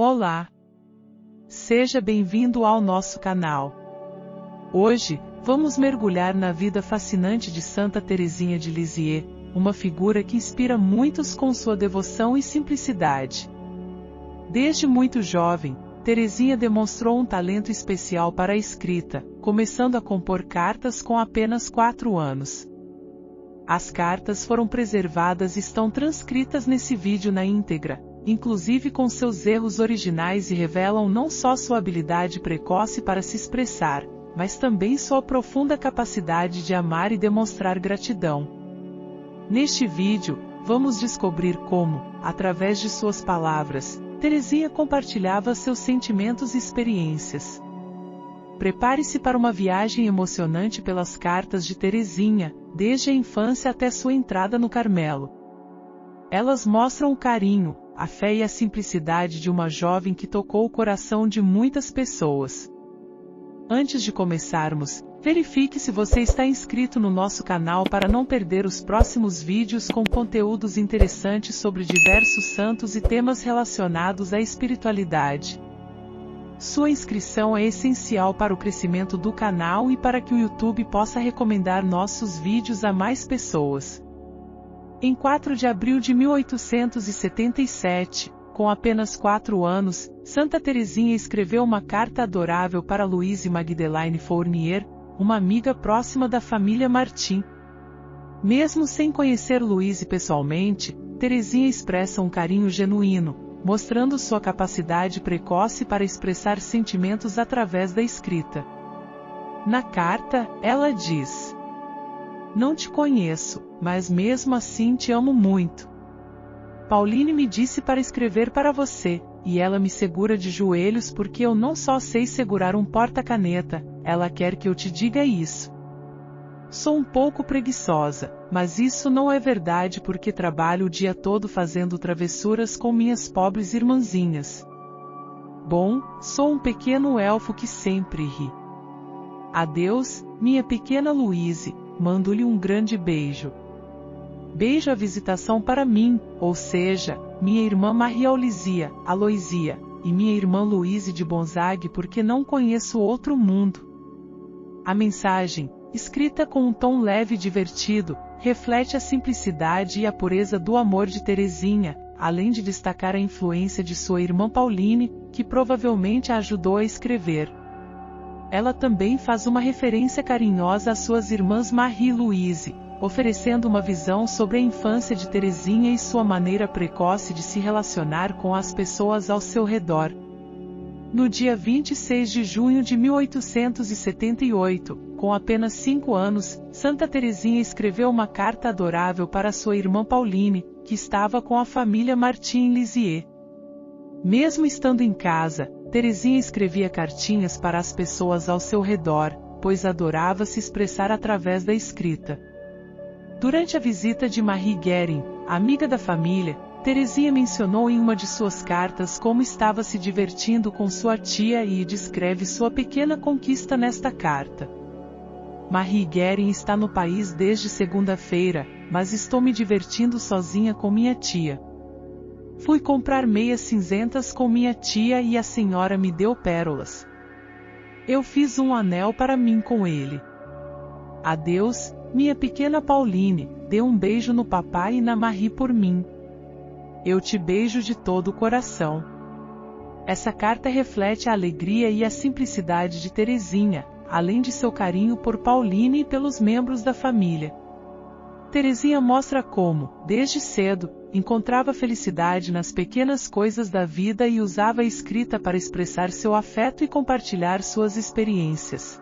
Olá! Seja bem-vindo ao nosso canal. Hoje, vamos mergulhar na vida fascinante de Santa Teresinha de Lisieux, uma figura que inspira muitos com sua devoção e simplicidade. Desde muito jovem, Teresinha demonstrou um talento especial para a escrita, começando a compor cartas com apenas 4 anos. As cartas foram preservadas e estão transcritas nesse vídeo na íntegra, inclusive com seus erros originais, e revelam não só sua habilidade precoce para se expressar, mas também sua profunda capacidade de amar e demonstrar gratidão. Neste vídeo, vamos descobrir como, através de suas palavras, Teresinha compartilhava seus sentimentos e experiências. Prepare-se para uma viagem emocionante pelas cartas de Teresinha, desde a infância até sua entrada no Carmelo. Elas mostram o carinho, a fé e a simplicidade de uma jovem que tocou o coração de muitas pessoas. Antes de começarmos, verifique se você está inscrito no nosso canal para não perder os próximos vídeos com conteúdos interessantes sobre diversos santos e temas relacionados à espiritualidade. Sua inscrição é essencial para o crescimento do canal e para que o YouTube possa recomendar nossos vídeos a mais pessoas. Em 4 de abril de 1877, com apenas 4 anos, Santa Teresinha escreveu uma carta adorável para Louise Magdeleine Fournier, uma amiga próxima da família Martin. Mesmo sem conhecer Louise pessoalmente, Teresinha expressa um carinho genuíno, mostrando sua capacidade precoce para expressar sentimentos através da escrita. Na carta, ela diz: "Não te conheço, mas mesmo assim te amo muito. Pauline me disse para escrever para você, e ela me segura de joelhos porque eu não só sei segurar um porta-caneta, ela quer que eu te diga isso. Sou um pouco preguiçosa, mas isso não é verdade porque trabalho o dia todo fazendo travessuras com minhas pobres irmãzinhas. Bom, sou um pequeno elfo que sempre ri. Adeus, minha pequena Louise, mando-lhe um grande beijo. Beijo a visitação para mim, ou seja, minha irmã Maria Aloisia, e minha irmã Louise de Bonzague porque não conheço outro mundo." A mensagem, escrita com um tom leve e divertido, reflete a simplicidade e a pureza do amor de Teresinha, além de destacar a influência de sua irmã Pauline, que provavelmente a ajudou a escrever. Ela também faz uma referência carinhosa às suas irmãs Marie e Louise, oferecendo uma visão sobre a infância de Teresinha e sua maneira precoce de se relacionar com as pessoas ao seu redor. No dia 26 de junho de 1878, com apenas 5 anos, Santa Teresinha escreveu uma carta adorável para sua irmã Pauline, que estava com a família Martin em Lisieux. Mesmo estando em casa, Teresinha escrevia cartinhas para as pessoas ao seu redor, pois adorava se expressar através da escrita. Durante a visita de Marie Guérin, amiga da família, Teresinha mencionou em uma de suas cartas como estava se divertindo com sua tia e descreve sua pequena conquista nesta carta. "Marie Guérin está no país desde segunda-feira, mas estou me divertindo sozinha com minha tia. Fui comprar meias cinzentas com minha tia e a senhora me deu pérolas. Eu fiz um anel para mim com ele. Adeus, minha pequena Pauline, dê um beijo no papai e na Marie por mim. Eu te beijo de todo o coração." Essa carta reflete a alegria e a simplicidade de Teresinha, além de seu carinho por Pauline e pelos membros da família. Teresinha mostra como, desde cedo, encontrava felicidade nas pequenas coisas da vida e usava a escrita para expressar seu afeto e compartilhar suas experiências.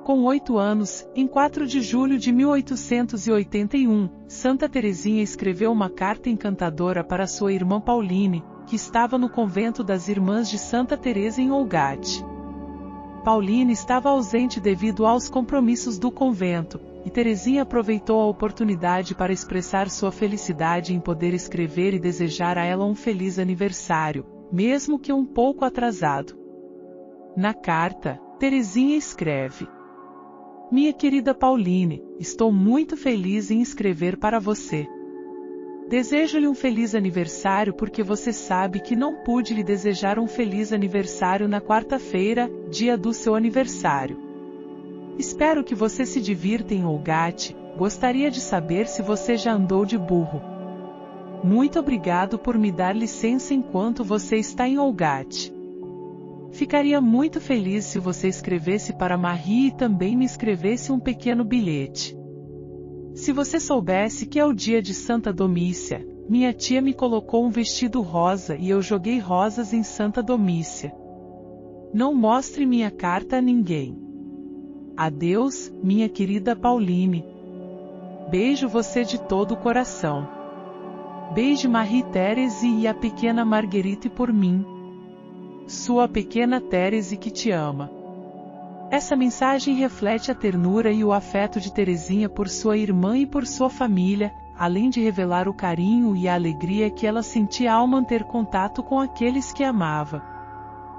Com 8 anos, em 4 de julho de 1881, Santa Teresinha escreveu uma carta encantadora para sua irmã Pauline, que estava no convento das Irmãs de Santa Teresa em Olgate. Pauline estava ausente devido aos compromissos do convento, e Teresinha aproveitou a oportunidade para expressar sua felicidade em poder escrever e desejar a ela um feliz aniversário, mesmo que um pouco atrasado. Na carta, Teresinha escreve: "Minha querida Pauline, estou muito feliz em escrever para você. Desejo-lhe um feliz aniversário porque você sabe que não pude lhe desejar um feliz aniversário na quarta-feira, dia do seu aniversário. Espero que você se divirta em Olgate, gostaria de saber se você já andou de burro. Muito obrigado por me dar licença enquanto você está em Olgate. Ficaria muito feliz se você escrevesse para Marie e também me escrevesse um pequeno bilhete. Se você soubesse que é o dia de Santa Domícia, minha tia me colocou um vestido rosa e eu joguei rosas em Santa Domícia. Não mostre minha carta a ninguém. Adeus, minha querida Pauline. Beijo você de todo o coração. Beije Marie-Thérèse e a pequena Marguerite por mim. Sua pequena Thérèse que te ama. Essa mensagem reflete a ternura e o afeto de Terezinha por sua irmã e por sua família, além de revelar o carinho e a alegria que ela sentia ao manter contato com aqueles que amava.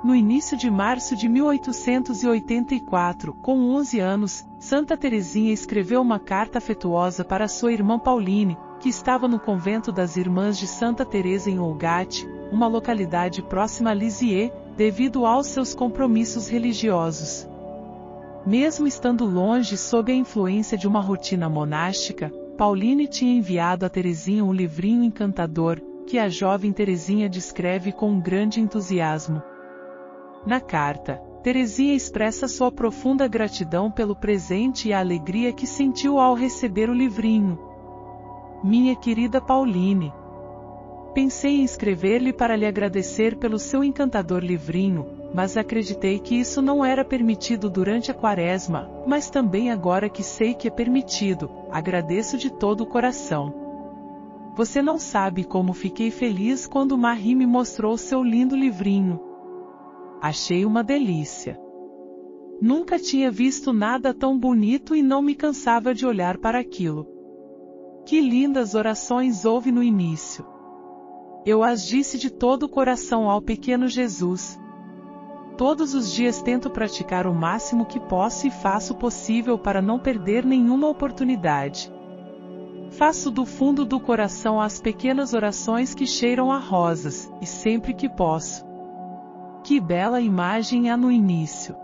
No início de março de 1884, com 11 anos, Santa Terezinha escreveu uma carta afetuosa para sua irmã Pauline, que estava no convento das Irmãs de Santa Teresa em Olgate, uma localidade próxima a Lisieux, devido aos seus compromissos religiosos. Mesmo estando longe sob a influência de uma rotina monástica, Pauline tinha enviado a Terezinha um livrinho encantador, que a jovem Terezinha descreve com um grande entusiasmo. Na carta, Terezinha expressa sua profunda gratidão pelo presente e a alegria que sentiu ao receber o livrinho. Minha querida Pauline, pensei em escrever-lhe para lhe agradecer pelo seu encantador livrinho, mas acreditei que isso não era permitido durante a Quaresma, mas também agora que sei que é permitido, agradeço de todo o coração. Você não sabe como fiquei feliz quando Marie me mostrou seu lindo livrinho. Achei uma delícia. Nunca tinha visto nada tão bonito e não me cansava de olhar para aquilo. Que lindas orações houve no início. Eu as disse de todo o coração ao pequeno Jesus. Todos os dias tento praticar o máximo que posso e faço o possível para não perder nenhuma oportunidade. Faço do fundo do coração as pequenas orações que cheiram a rosas, e sempre que posso. Que bela imagem há no início.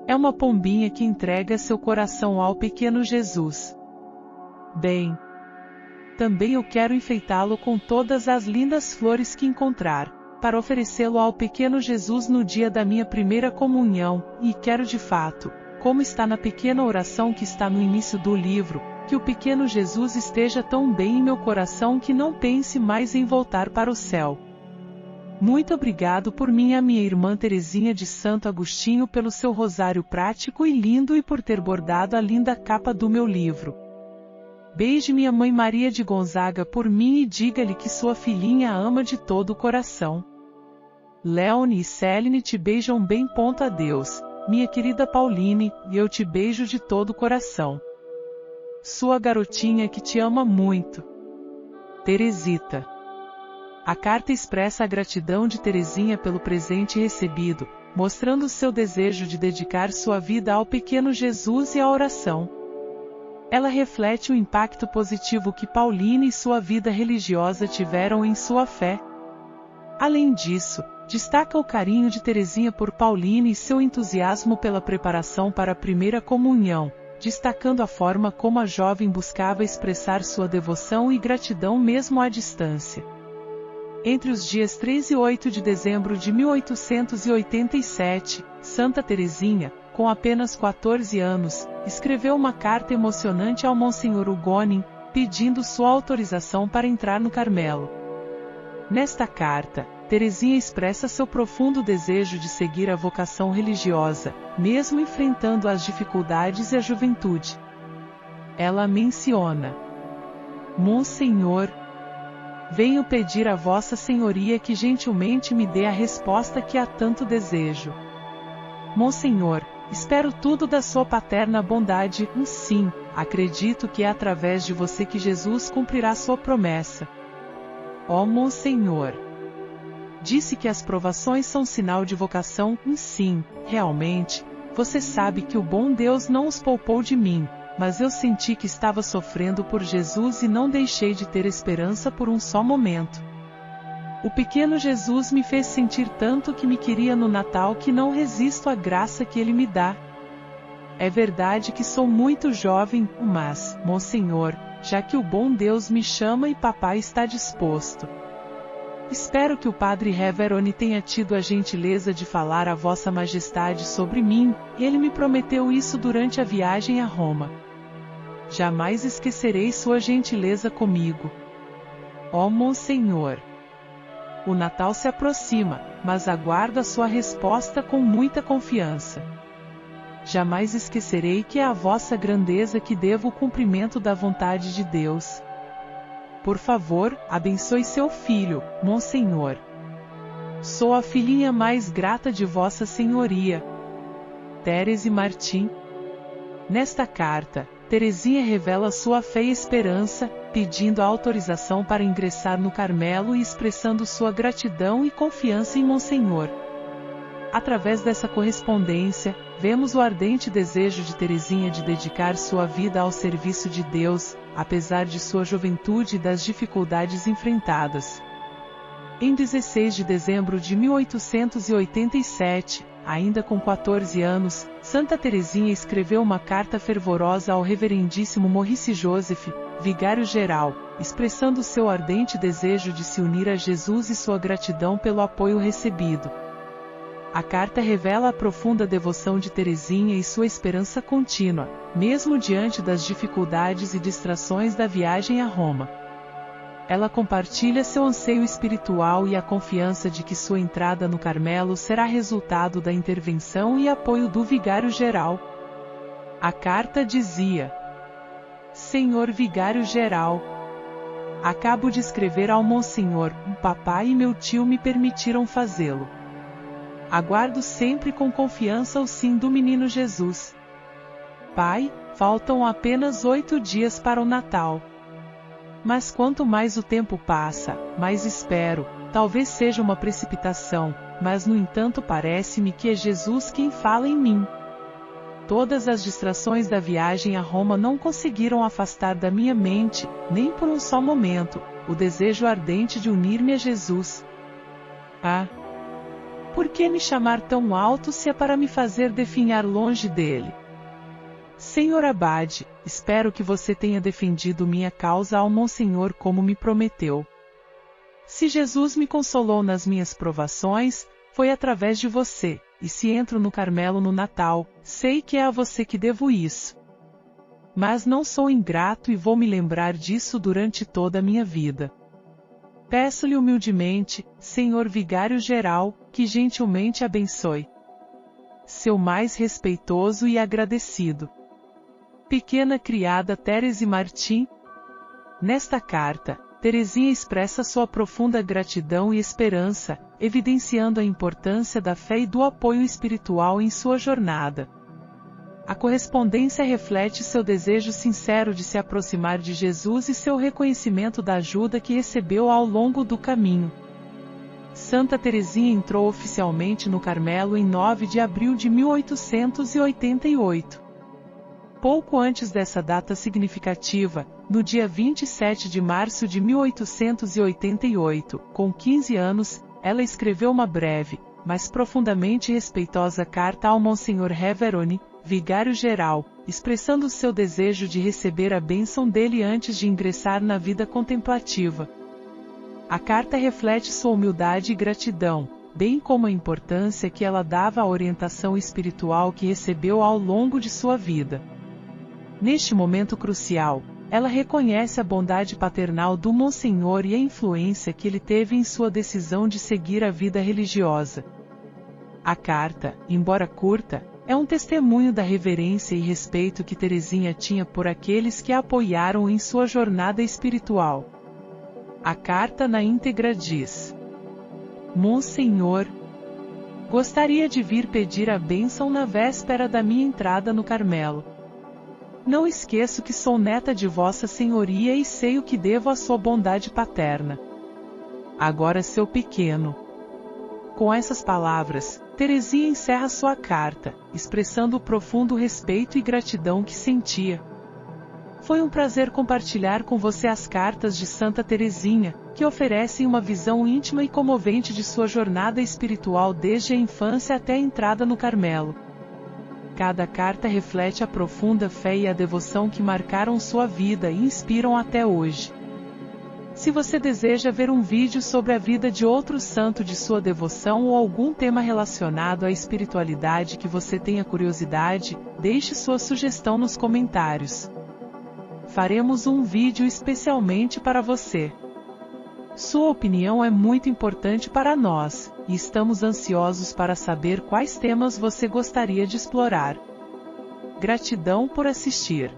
É uma pombinha que entrega seu coração ao pequeno Jesus. Bem, também eu quero enfeitá-lo com todas as lindas flores que encontrar, para oferecê-lo ao pequeno Jesus no dia da minha primeira comunhão, e quero de fato, como está na pequena oração que está no início do livro, que o pequeno Jesus esteja tão bem em meu coração que não pense mais em voltar para o céu. Muito obrigado por mim e a minha irmã Terezinha de Santo Agostinho pelo seu rosário prático e lindo e por ter bordado a linda capa do meu livro. Beije minha mãe Maria de Gonzaga por mim e diga-lhe que sua filhinha a ama de todo o coração. Leone e Céline te beijam bem. Adeus, minha querida Pauline, e eu te beijo de todo o coração. Sua garotinha que te ama muito. Teresita. A carta expressa a gratidão de Terezinha pelo presente recebido, mostrando seu desejo de dedicar sua vida ao pequeno Jesus e à oração. Ela reflete o impacto positivo que Pauline e sua vida religiosa tiveram em sua fé. Além disso, destaca o carinho de Terezinha por Pauline e seu entusiasmo pela preparação para a primeira comunhão, destacando a forma como a jovem buscava expressar sua devoção e gratidão mesmo à distância. Entre os dias 3 e 8 de dezembro de 1887, Santa Terezinha, com apenas 14 anos, escreveu uma carta emocionante ao Monsenhor Hugonin, pedindo sua autorização para entrar no Carmelo. Nesta carta, Terezinha expressa seu profundo desejo de seguir a vocação religiosa, mesmo enfrentando as dificuldades e a juventude. Ela menciona: Monsenhor, venho pedir a Vossa Senhoria que gentilmente me dê a resposta que há tanto desejo. Monsenhor, espero tudo da sua paterna bondade, sim, acredito que é através de você que Jesus cumprirá sua promessa. Ó Monsenhor, disse que as provações são sinal de vocação, sim, realmente, você sabe que o bom Deus não os poupou de mim, mas eu senti que estava sofrendo por Jesus e não deixei de ter esperança por um só momento. O pequeno Jesus me fez sentir tanto que me queria no Natal que não resisto à graça que ele me dá. É verdade que sou muito jovem, mas, Monsenhor, já que o bom Deus me chama e papai está disposto. Espero que o padre Reveroni tenha tido a gentileza de falar a Vossa Majestade sobre mim, ele me prometeu isso durante a viagem a Roma. Jamais esquecerei sua gentileza comigo. Ó Monsenhor! O Natal se aproxima, mas aguardo a sua resposta com muita confiança. Jamais esquecerei que é a vossa grandeza que devo o cumprimento da vontade de Deus. Por favor, abençoe seu filho, Monsenhor. Sou a filhinha mais grata de Vossa Senhoria. Thérèse Martim. Nesta carta, Teresinha revela sua fé e esperança, pedindo a autorização para ingressar no Carmelo e expressando sua gratidão e confiança em Monsenhor. Através dessa correspondência, vemos o ardente desejo de Teresinha de dedicar sua vida ao serviço de Deus, apesar de sua juventude e das dificuldades enfrentadas. Em 16 de dezembro de 1887, ainda com 14 anos, Santa Teresinha escreveu uma carta fervorosa ao Reverendíssimo Maurice Joseph, vigário-geral, expressando seu ardente desejo de se unir a Jesus e sua gratidão pelo apoio recebido. A carta revela a profunda devoção de Teresinha e sua esperança contínua, mesmo diante das dificuldades e distrações da viagem a Roma. Ela compartilha seu anseio espiritual e a confiança de que sua entrada no Carmelo será resultado da intervenção e apoio do vigário-geral. A carta dizia: Senhor Vigário-geral, acabo de escrever ao Monsenhor, o papai e meu tio me permitiram fazê-lo. Aguardo sempre com confiança o sim do menino Jesus. Pai, faltam apenas 8 dias para o Natal. Mas quanto mais o tempo passa, mais espero, talvez seja uma precipitação, mas no entanto parece-me que é Jesus quem fala em mim. Todas as distrações da viagem a Roma não conseguiram afastar da minha mente, nem por um só momento, o desejo ardente de unir-me a Jesus. Ah! Por que me chamar tão alto se é para me fazer definhar longe dele? Senhor Abade, espero que você tenha defendido minha causa ao Monsenhor como me prometeu. Se Jesus me consolou nas minhas provações, foi através de você, e se entro no Carmelo no Natal, sei que é a você que devo isso. Mas não sou ingrato e vou me lembrar disso durante toda a minha vida. Peço-lhe humildemente, Senhor Vigário-geral, que gentilmente abençoe. Seu mais respeitoso e agradecido. Pequena criada Thérèse Martim. Nesta carta, Teresinha expressa sua profunda gratidão e esperança, evidenciando a importância da fé e do apoio espiritual em sua jornada. A correspondência reflete seu desejo sincero de se aproximar de Jesus e seu reconhecimento da ajuda que recebeu ao longo do caminho. Santa Teresinha entrou oficialmente no Carmelo em 9 de abril de 1888. Pouco antes dessa data significativa, no dia 27 de março de 1888, com 15 anos, ela escreveu uma breve, mas profundamente respeitosa carta ao Monsenhor Reveroni, vigário-geral, expressando seu desejo de receber a bênção dele antes de ingressar na vida contemplativa. A carta reflete sua humildade e gratidão, bem como a importância que ela dava à orientação espiritual que recebeu ao longo de sua vida. Neste momento crucial, ela reconhece a bondade paternal do Monsenhor e a influência que ele teve em sua decisão de seguir a vida religiosa. A carta, embora curta, é um testemunho da reverência e respeito que Teresinha tinha por aqueles que a apoiaram em sua jornada espiritual. A carta na íntegra diz: Monsenhor, gostaria de vir pedir a bênção na véspera da minha entrada no Carmelo. Não esqueço que sou neta de Vossa Senhoria e sei o que devo à sua bondade paterna. Agora seu pequeno. Com essas palavras, Teresinha encerra sua carta, expressando o profundo respeito e gratidão que sentia. Foi um prazer compartilhar com você as cartas de Santa Teresinha, que oferecem uma visão íntima e comovente de sua jornada espiritual desde a infância até a entrada no Carmelo. Cada carta reflete a profunda fé e a devoção que marcaram sua vida e inspiram até hoje. Se você deseja ver um vídeo sobre a vida de outro santo de sua devoção ou algum tema relacionado à espiritualidade que você tenha curiosidade, deixe sua sugestão nos comentários. Faremos um vídeo especialmente para você. Sua opinião é muito importante para nós, e estamos ansiosos para saber quais temas você gostaria de explorar. Gratidão por assistir.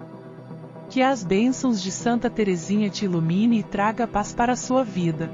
Que as bênçãos de Santa Teresinha te ilumine e traga paz para a sua vida.